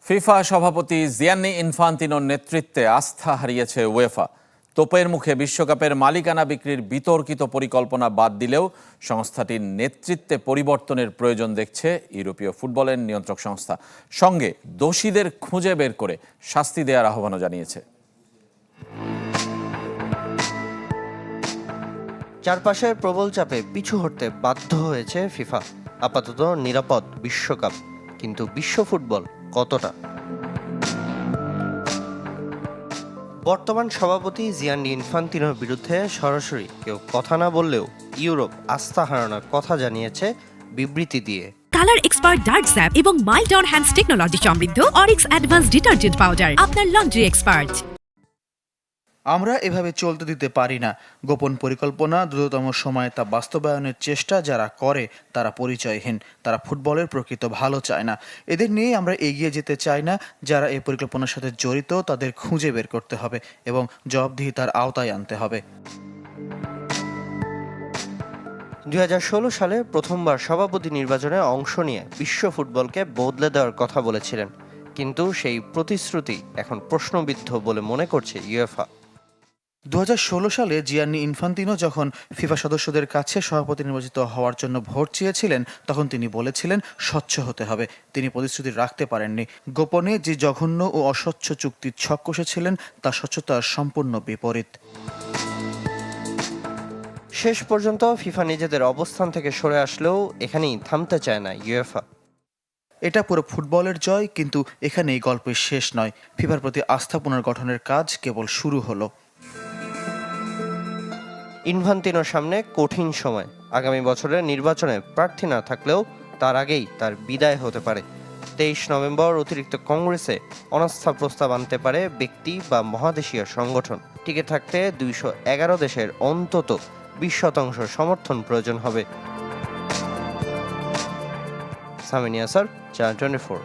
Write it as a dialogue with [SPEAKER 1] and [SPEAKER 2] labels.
[SPEAKER 1] FIFA সভাপতি Gianni ইনফান্তিনোর নেতৃত্বে আস্থা হারিয়েছে উয়েফা। তোপের মুখে বিশ্বকাপের মালিকানা বিক্রির বিতর্কিত পরিকল্পনা বাদ দিলেও সংস্থাটির নেতৃত্বে পরিবর্তনের প্রয়োজন দেখছে ইউরোপীয় ফুটবলের নিয়ন্ত্রক সংস্থা। সঙ্গে দোষীদের খুঁজে বের করে শাস্তি দেওয়ার আহ্বানও জানিয়েছে।
[SPEAKER 2] চারপাশের প্রবল চাপে পিছু হটতে বাধ্য হয়েছে ফিফা। আপাতত নিরাপদ বিশ্বকাপ, কিন্তু বিশ্ব ফুটবল কতটা? বর্তমান সভাপতি জিয়ান্নি ইনফান্তিনোর বিরুদ্ধে সরাসরি কেউ কথা না বললেও ইউরোপ আস্থা হারানোর কথা জানিয়েছে বিবৃতি দিয়ে।
[SPEAKER 3] কালার এক্সপার্ট ডার্ক স্যাপ এবং মাইল্ড অন হ্যান্ডস টেকনোলজি সমৃদ্ধ অরিক্স অ্যাডভান্স ডিটারজেন্ট পাউডার, আপনার লন্ড্রি এক্সপার্ট।
[SPEAKER 4] আমরা এভাবে চলতে দিতে পারি না। গোপন পরিকল্পনা, দ্রুততম সময়ে তা বাস্তবায়নের চেষ্টা যারা করে তারা পরিচয়হীন, তারা ফুটবলের প্রকৃত ভালো চায় না। এদের নিয়ে আমরা এগিয়ে যেতে চাই না। যারা এই পরিকল্পনার সাথে জড়িত তাদের খুঁজে বের করতে হবে এবং জবাবদিহিতার আওতায় আনতে হবে।
[SPEAKER 2] 2016 সালে প্রথমবার সভাপতি নির্বাচনে অংশ নিয়ে বিশ্ব ফুটবলকে বদলে দেওয়ার কথা বলেছিলেন, কিন্তু সেই প্রতিশ্রুতি এখন প্রশ্নবিদ্ধ বলে মনে করছে ইউএফা।
[SPEAKER 4] 2016 সালে জিয়ান্নি ইনফান্তিনো যখন ফিফা সদস্যদের কাছে সভাপতি নির্বাচিত হওয়ার জন্য ভোট চেয়েছিলেন, তখন তিনি বলেছিলেন স্বচ্ছ হতে হবে। তিনি প্রতিশ্রুতি রাখতে পারেননি। গোপনে যে জঘন্য ও অস্বচ্ছ চুক্তির ছক কষেছিলেন তা স্বচ্ছতার সম্পূর্ণ বিপরীত।
[SPEAKER 2] শেষ পর্যন্ত ফিফা নিজেদের অবস্থান থেকে সরে আসলেও এখানেই থামতে চায় না ইউএফা।
[SPEAKER 4] এটা পুরো ফুটবলের জয়, কিন্তু এখানেই গল্পের শেষ নয়। ফিফার প্রতি আস্থা পুনর্গঠনের কাজ কেবল শুরু হলো।
[SPEAKER 2] ইনফান্তিনোর সামনে কঠিন সময়। আগামী বছরের নির্বাচনে প্রার্থী না থাকলেও তার আগেই তার বিদায় হতে পারে। 23 নভেম্বর অতিরিক্ত কংগ্রেসে অনাস্থা প্রস্তাব আনতে পারে ব্যক্তি বা মহাদেশীয় সংগঠন। টিকে থাকতে 211 দেশের অন্তত 20% সমর্থন প্রয়োজন হবে। সামিনিয়া স্যার, চ্যানেল 24।